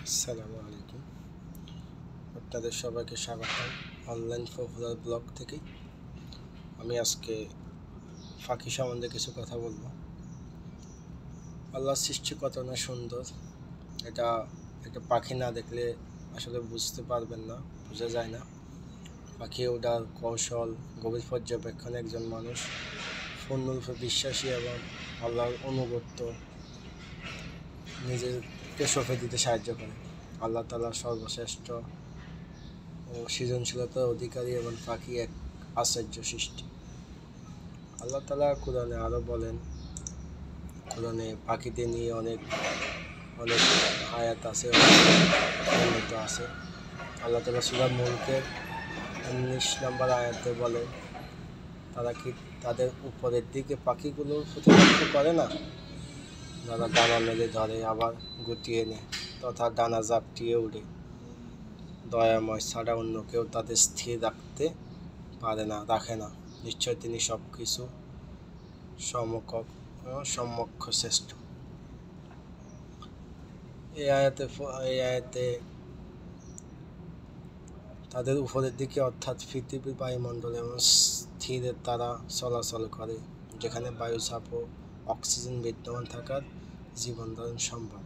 আসসালামু আলাইকুম। আপনাদের সবাইকে স্বাগতম অনলাইন পপুলার ব্লগ থেকে। আমি আজকে পাখি সম্বন্ধে কিছু কথা বলবো। আল্লাহর সৃষ্টি কত না সুন্দর, এটা একটা পাখি না দেখলে আসলে বুঝতে পারবেন না, বোঝা যায় না। পাখি ওঠার কৌশল, গভীর পর্যবেক্ষণ একজন মানুষ পূর্ণরূপে বিশ্বাসী এবং আল্লাহর অনুগত্য নিজেকে সঁপে দিতে সাহায্য করে। আল্লাহ তাআলা সর্বশ্রেষ্ঠ ও সৃজনশীলতার অধিকারী এবং পাখি এক আশ্চর্য সৃষ্টি। আল্লাহ তাআলা কোরআনে আরও বলেন, কোরআনে পাখিদের নিয়ে অনেক অনেক আয়াত আছে, বর্ণিত আছে। আল্লাহ তাআলা সূরা মুলকের 19 নম্বর আয়াতে বলেন, তারা কি তাদের উপরের দিকে পাখিগুলোর প্রতি লক্ষ্য করে না, যারা ডানা মেলে ধরে আবার গুটিয়ে নেয় তথা ডানা ঝাপটিয়ে উড়ে। দয়াময় ছাড়া অন্য কেউ তাদের স্থির রাখতে রাখে না। নিশ্চয় তিনি সব কিছু সমক্ষ শ্রেষ্ঠ। এই আয়াতে তাদের উপরের দিকে অর্থাৎ পৃথিবীর বায়ুমণ্ডল এবং স্থিরে তারা চলাচল করে, যেখানে বায়ু চাপ ও অক্সিজেন বিদ্যমান থাকার জীবন ধারণ সম্ভব।